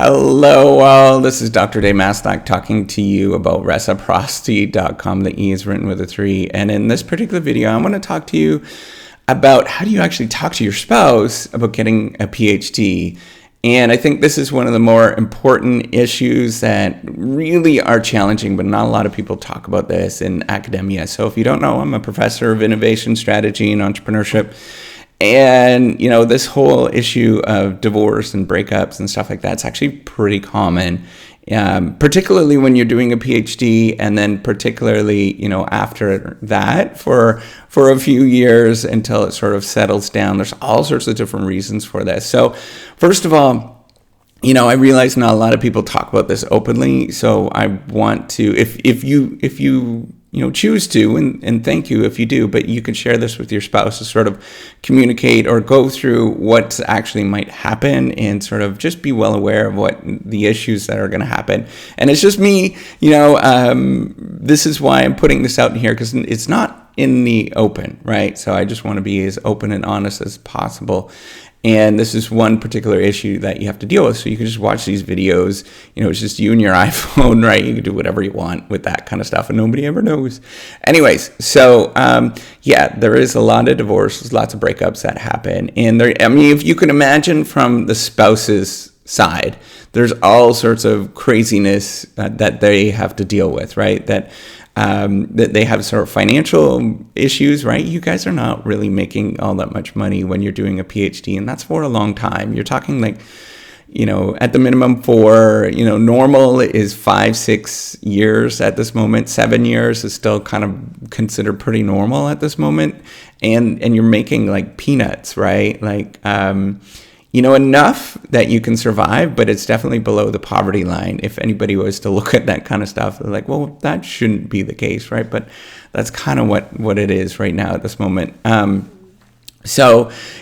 Hello, all. This is Dr. Dave Maslock talking to you about reciprocity.com. The E is written with a 3. And in this particular video, I want to talk to you about how do you actually talk to your spouse about getting a PhD. And I think this is one of the more important issues that really are challenging, but not a lot of people talk about this in academia. So if you don't know, I'm a professor of innovation strategy and entrepreneurship. And, this whole issue of divorce and breakups and stuff like that, it's actually pretty common, particularly when you're doing a PhD, and then particularly, after that for a few years until it sort of settles down. There's all sorts of different reasons for this. So first of all, I realize not a lot of people talk about this openly. So I want to, if you choose to, and thank you if you do, but you can share this with your spouse to sort of communicate or go through what actually might happen and sort of just be well aware of what the issues that are going to happen. And it's just me, this is why I'm putting this out here, because it's not in the open, right? So I just want to be as open and honest as possible. And this is one particular issue that you have to deal with. So you can just watch these videos. It's just you and your iPhone, right? You can do whatever you want with that kind of stuff, and nobody ever knows. Anyways, so there is a lot of divorces, lots of breakups that happen. And if you can imagine from the spouse's side, there's all sorts of craziness that they have to deal with, right? That they have sort of financial issues, right? You guys are not really making all that much money when you're doing a PhD, and that's for a long time. You're talking like, at the minimum for, normal is 5-6 years at this moment. 7 years is still kind of considered pretty normal at this moment. And you're making like peanuts, right? Like, enough that you can survive, but it's definitely below the poverty line. If anybody was to look at that kind of stuff, they're like, well, that shouldn't be the case, right? But that's kind of what it is right now at this moment.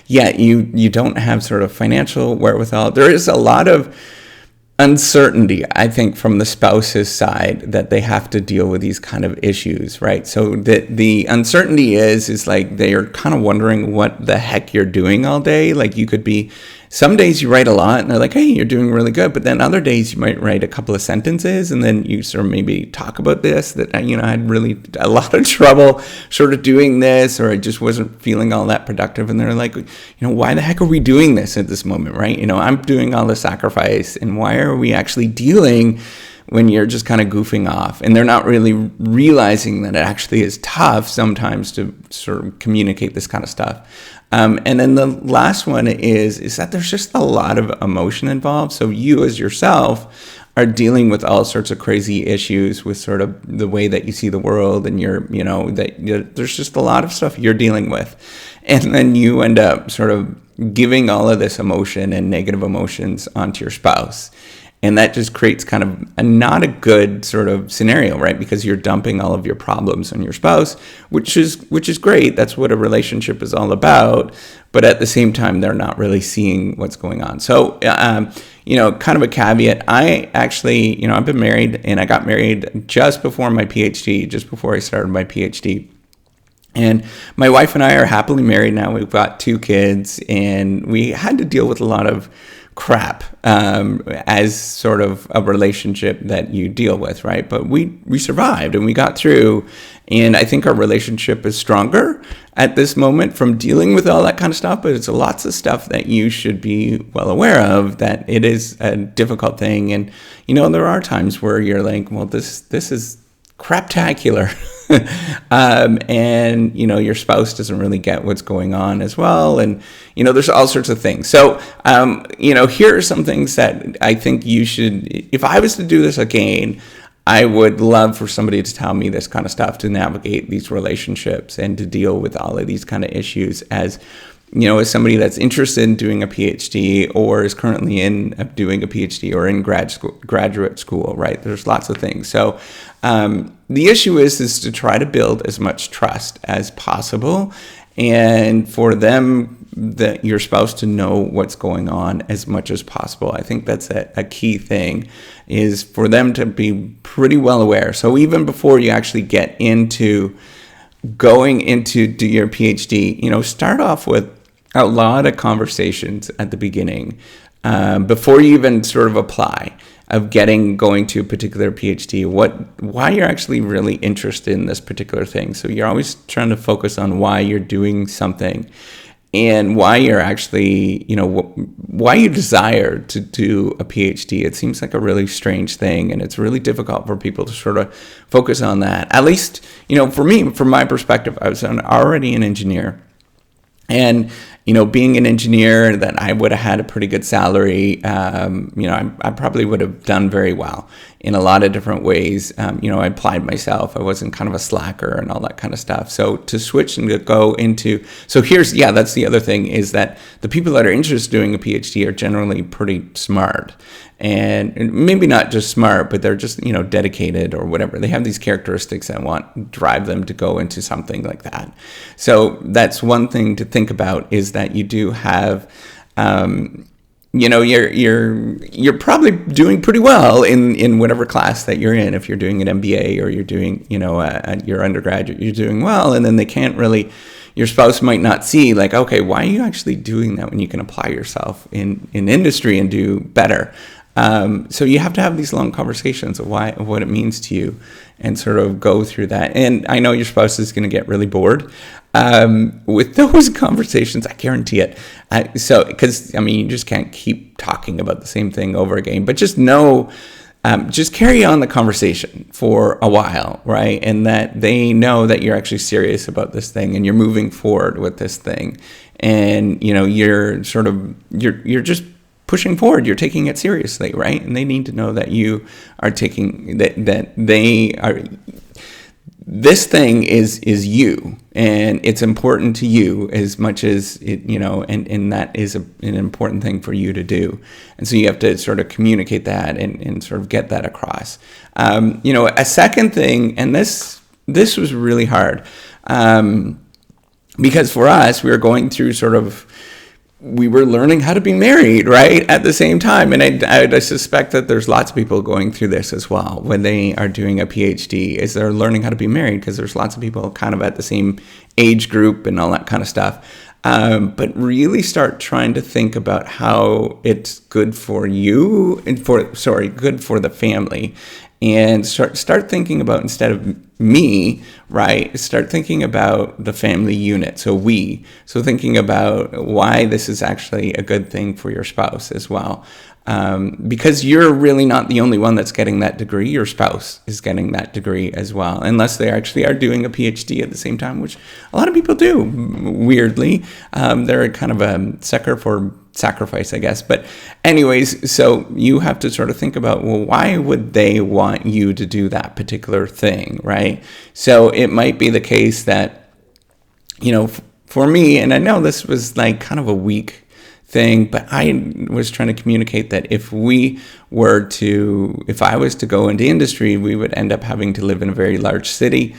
You don't have sort of financial wherewithal. There is a lot of uncertainty, I think, from the spouse's side that they have to deal with these kind of issues, right? So the uncertainty is like they are kind of wondering what the heck you're doing all day. Like you could be, some days you write a lot and they're like, hey, you're doing really good. But then other days you might write a couple of sentences and then you sort of maybe talk about this, that, I had really a lot of trouble sort of doing this, or I just wasn't feeling all that productive. And they're like, why the heck are we doing this at this moment, right? I'm doing all the sacrifice, and why are we actually dealing when you're just kind of goofing off? And they're not really realizing that it actually is tough sometimes to sort of communicate this kind of stuff. And then the last one is that there's just a lot of emotion involved. So you as yourself are dealing with all sorts of crazy issues with sort of the way that you see the world, and there's just a lot of stuff you're dealing with. And then you end up sort of giving all of this emotion and negative emotions onto your spouse. And that just creates kind of not a good sort of scenario, right? Because you're dumping all of your problems on your spouse, which is great. That's what a relationship is all about. But at the same time, they're not really seeing what's going on. So, kind of a caveat. I actually, I've been married, and I got married just before my PhD, just before I started my PhD. And my wife and I are happily married now. We've got 2 kids, and we had to deal with a lot of crap as sort of a relationship that you deal with, right? But we survived and we got through, and I think our relationship is stronger at this moment from dealing with all that kind of stuff. But it's lots of stuff that you should be well aware of, that it is a difficult thing. And there are times where you're like, well, this is craptacular. And your spouse doesn't really get what's going on as well, and there's all sorts of things. So here are some things that I think you should, if I was to do this again, I would love for somebody to tell me this kind of stuff, to navigate these relationships and to deal with all of these kind of issues as somebody that's interested in doing a PhD, or is currently in doing a PhD, or in graduate school, right? There's lots of things. So the issue is to try to build as much trust as possible, and for your spouse to know what's going on as much as possible. I think that's a key thing, is for them to be pretty well aware. So even before you actually get into going into do your PhD, start off with a lot of conversations at the beginning before you even sort of apply, of going to a particular PhD, why you're actually really interested in this particular thing. So you're always trying to focus on why you're doing something, and why you're actually, why you desire to do a PhD. It seems like a really strange thing, and it's really difficult for people to sort of focus on that. At least, for me, from my perspective, I was already an engineer. And, being an engineer, that I would have had a pretty good salary. I probably would have done very well in a lot of different ways. I applied myself. I wasn't kind of a slacker and all that kind of stuff. So to switch and to go into, that's the other thing, is that the people that are interested in doing a PhD are generally pretty smart. And maybe not just smart, but they're just, dedicated or whatever. They have these characteristics that drive them to go into something like that. So that's one thing to think about, is that you do have, you're probably doing pretty well in whatever class that you're in. If you're doing an MBA or you're doing, at your undergraduate, you're doing well. And then they can't really, your spouse might not see, like, okay, why are you actually doing that when you can apply yourself in industry and do better? So you have to have these long conversations of what it means to you, and sort of go through that. And I know your spouse is going to get really bored with those conversations. I guarantee it. Because you just can't keep talking about the same thing over again. But just know, just carry on the conversation for a while, right? And that they know that you're actually serious about this thing, and you're moving forward with this thing. And you're just pushing forward, you're taking it seriously, right? And they need to know that you are taking that they are. This thing is you, and it's important to you as much as it, and that is an important thing for you to do. And so you have to sort of communicate that and sort of get that across. A second thing, and this was really hard, because for us, we were going through we were learning how to be married, right, at the same time. And I suspect that there's lots of people going through this as well when they are doing a PhD, is they're learning how to be married, because there's lots of people kind of at the same age group and all that kind of stuff. But really start trying to think about how it's good for you and good for the family. And start thinking about, instead of me, right, start thinking about the family unit. So thinking about why this is actually a good thing for your spouse as well. Because you're really not the only one that's getting that degree. Your spouse is getting that degree as well, unless they actually are doing a PhD at the same time, which a lot of people do, weirdly. They're kind of a sucker for sacrifice, I guess. But anyways, so you have to sort of think about, well, why would they want you to do that particular thing, right? So it might be the case that, for me, and I know this was like kind of a weak thing, but I was trying to communicate that if I was to go into industry, we would end up having to live in a very large city,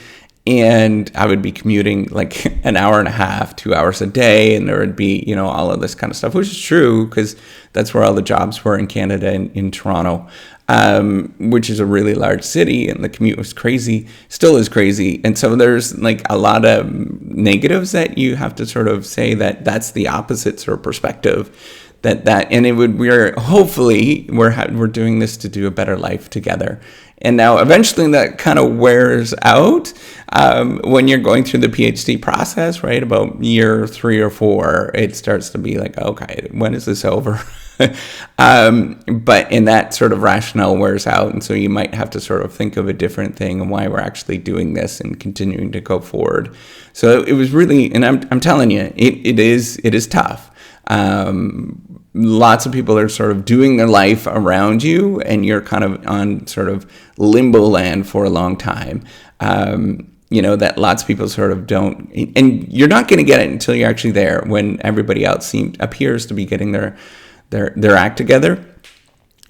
and I would be commuting like an hour and a half, 2 hours a day, and there would be, all of this kind of stuff, which is true, because that's where all the jobs were in Canada, in Toronto, which is a really large city, and the commute was crazy, still is crazy. And so there's like a lot of negatives that you have to sort of say that that's the opposite sort of perspective. We're doing this to do a better life together. And now eventually that kind of wears out when you're going through the PhD process, right? About year 3 or 4, it starts to be like, okay, when is this over? But in that sort of rationale wears out. And so you might have to sort of think of a different thing and why we're actually doing this and continuing to go forward. So it was really, and I'm telling you, it is tough. Lots of people are sort of doing their life around you, and you're kind of on sort of limbo land for a long time. That lots of people sort of don't, and you're not going to get it until you're actually there, when everybody else appears to be getting their act together,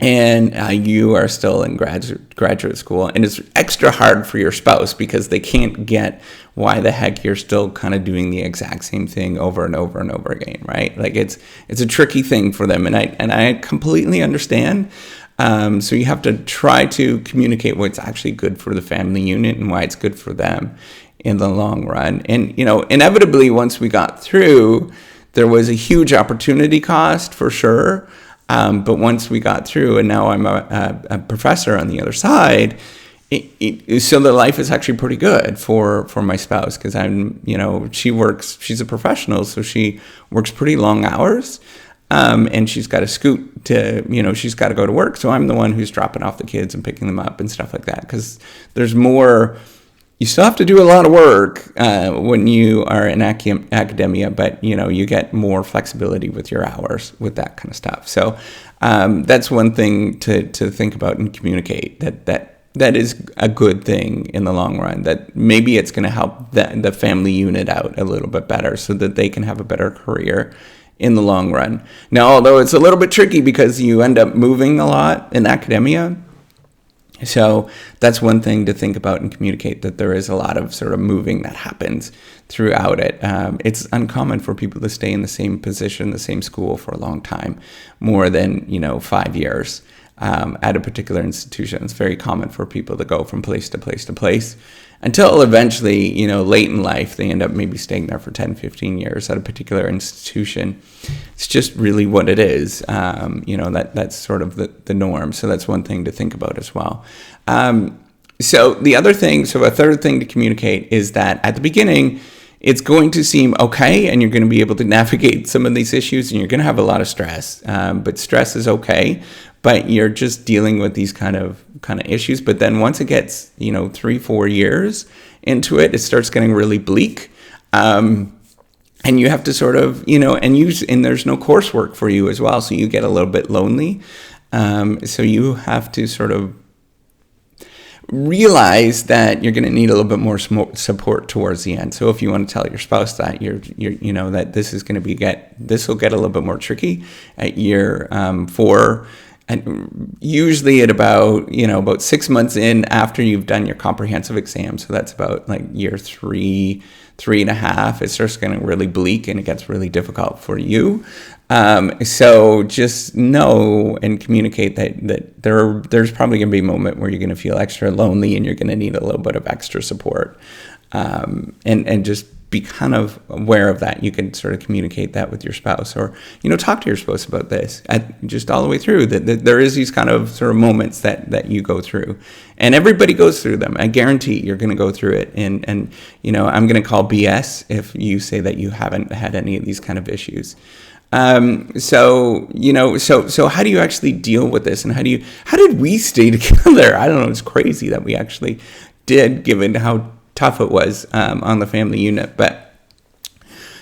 and you are still in graduate school, and it's extra hard for your spouse because they can't get why the heck you're still kind of doing the exact same thing over and over and over again, right? Like it's a tricky thing for them, and I completely understand. So you have to try to communicate what's actually good for the family unit and why it's good for them in the long run. And inevitably, once we got through, there was a huge opportunity cost for sure. But once we got through, and now I'm a professor on the other side, so the life is actually pretty good for my spouse, because she's a professional, so she works pretty long hours. And she's got to scoot to, she's got to go to work. So I'm the one who's dropping off the kids and picking them up and stuff like that. Because there's more, you still have to do a lot of work when you are in academia, but, you get more flexibility with your hours with that kind of stuff. So that's one thing to think about and communicate, that is a good thing in the long run, that maybe it's going to help the family unit out a little bit better so that they can have a better career in the long run. Now, although it's a little bit tricky because you end up moving a lot in academia, so that's one thing to think about and communicate, that there is a lot of sort of moving that happens throughout it. It's uncommon for people to stay in the same position, the same school for a long time, more than 5 years at a particular institution. It's very common for people to go from place to place to place until eventually, late in life, they end up maybe staying there for 10, 15 years at a particular institution. It's just really what it is. That's sort of the norm. So that's one thing to think about as well. So a third thing to communicate is that at the beginning, it's going to seem okay, and you're going to be able to navigate some of these issues, and you're going to have a lot of stress. But stress is okay, but you're just dealing with these kind of issues. But then once it gets 3-4 years into it, it starts getting really bleak, and you have to sort of and there's no coursework for you as well, so you get a little bit lonely. So you have to sort of realize that you're going to need a little bit more support towards the end. So if you want to tell your spouse that you're that this is going to this will get a little bit more tricky at year 4, and usually at about 6 months in after you've done your comprehensive exam. So that's about like year 3.5. It starts getting really bleak and it gets really difficult for you. So just know and communicate that there's probably going to be a moment where you're going to feel extra lonely and you're going to need a little bit of extra support. And just be kind of aware of that. You can sort of communicate that with your spouse, or, talk to your spouse about this just all the way through, that there is these kind of sort of moments that you go through, and everybody goes through them. I guarantee you're going to go through it. And I'm going to call BS if you say that you haven't had any of these kind of issues. So how do you actually deal with this, and how did we stay together? I don't know. It's crazy that we actually did, given how tough it was on the family unit. But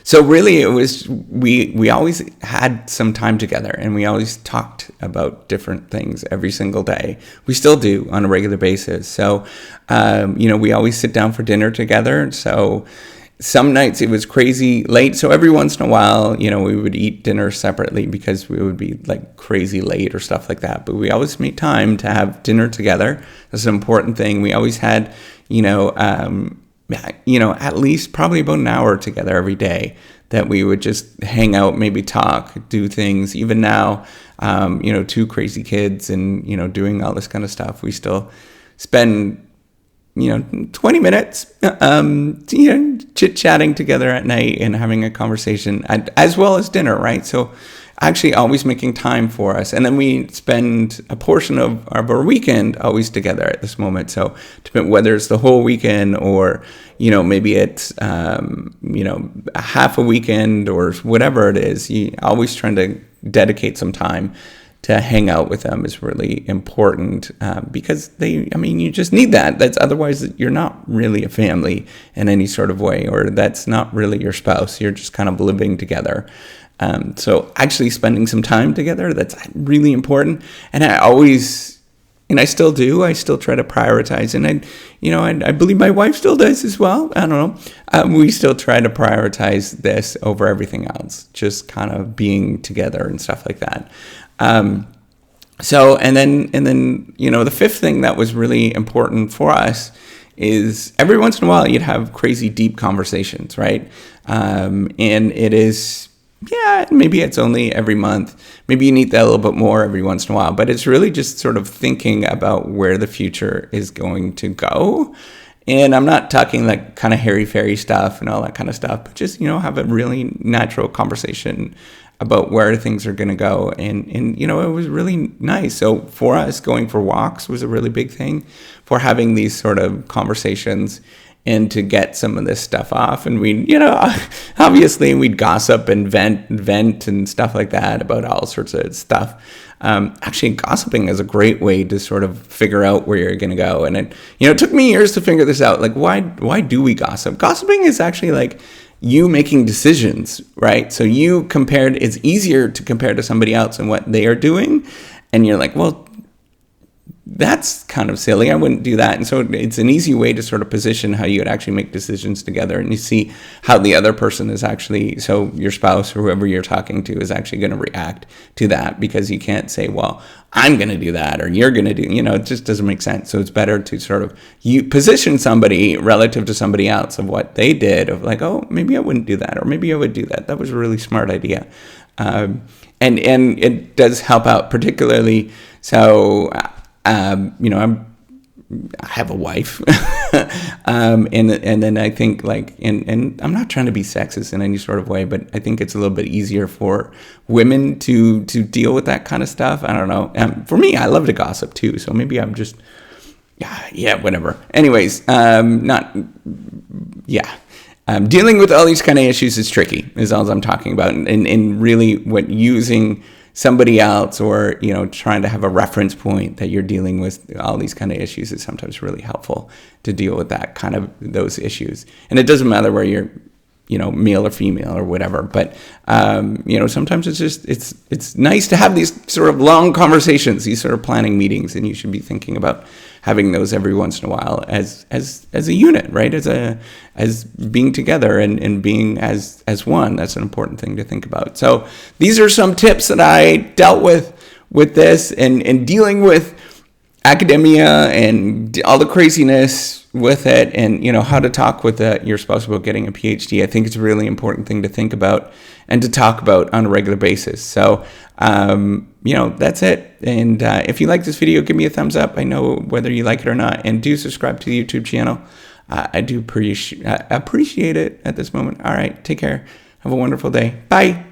so really it was, we always had some time together, and we always talked about different things every single day. We still do on a regular basis. So we always sit down for dinner together. So some nights it was crazy late. So every once in a while, we would eat dinner separately because we would be like crazy late or stuff like that. But we always made time to have dinner together. That's an important thing. We always had, at least probably about an hour together every day that we would just hang out, maybe talk, do things. Even now, 2 crazy kids and, doing all this kind of stuff, we still spend 20 minutes, chit-chatting together at night and having a conversation, as well as dinner, right? So actually always making time for us. And then we spend a portion of our weekend always together at this moment. So whether it's the whole weekend or, maybe it's, half a weekend or whatever it is, you always trying to dedicate some time to hang out with them is really important, because you just need that. That's otherwise you're not really a family in any sort of way, or that's not really your spouse. You're just kind of living together. So actually spending some time together, that's really important. And I still do. I still try to prioritize, and I believe my wife still does as well. I don't know. We still try to prioritize this over everything else, just kind of being together and stuff like that. So, and then, the fifth thing that was really important for us is every once in a while you'd have crazy deep conversations, right? And it is, maybe it's only every month. Maybe you need that a little bit more every once in a while, but it's really just sort of thinking about where the future is going to go. And I'm not talking like kind of hairy-fairy stuff and all that kind of stuff, but just, have a really natural conversation about where things are going to go. And, you know, it was really nice. So for us, going for walks was a really big thing, for having these sort of conversations and to get some of this stuff off. And we, you know, obviously we'd gossip and vent and stuff like that about all sorts of stuff. Actually, gossiping is a great way to sort of figure out where you're going to go. And it, you know, it took me years to figure this out. Like, why do we gossip? Gossiping is actually like you making decisions, right? So it's easier to compare to somebody else and what they are doing. And you're like, well, that's kind of silly. I wouldn't do that. And so it's an easy way to sort of position how you would actually make decisions together. And you see how the other person is actually, so your spouse or whoever you're talking to is actually going to react to that, because you can't say, well, I'm going to do that or you're going to do, you know, it just doesn't make sense. So it's better to sort of you position somebody relative to somebody else of what they did, of like, oh, maybe I wouldn't do that, or maybe I would do that. That was a really smart idea. And it does help out particularly. So, you know, I have a wife, and then I think like, and I'm not trying to be sexist in any sort of way, but I think it's a little bit easier for women to deal with that kind of stuff. I don't know. For me, I love to gossip too, so maybe I'm just, yeah, whatever. Anyways, dealing with all these kind of issues is tricky, is all I'm talking about, and really what using somebody else, or, you know, trying to have a reference point that you're dealing with all these kind of issues is sometimes really helpful to deal with that kind of those issues. And it doesn't matter where you're, you know, male or female or whatever, but you know, sometimes it's just it's nice to have these sort of long conversations, these sort of planning meetings, and you should be thinking about having those every once in a while as a unit, right? As being together and being as one. That's an important thing to think about. So these are some tips that I dealt with this and dealing with academia and all the craziness with it, and, you know, how to talk with your spouse about getting a PhD. I think it's a really important thing to think about and to talk about on a regular basis. So, you know, that's it. And if you like this video, give me a thumbs up. I know whether you like it or not. And do subscribe to the YouTube channel. I do appreciate it at this moment. All right, take care. Have a wonderful day. Bye.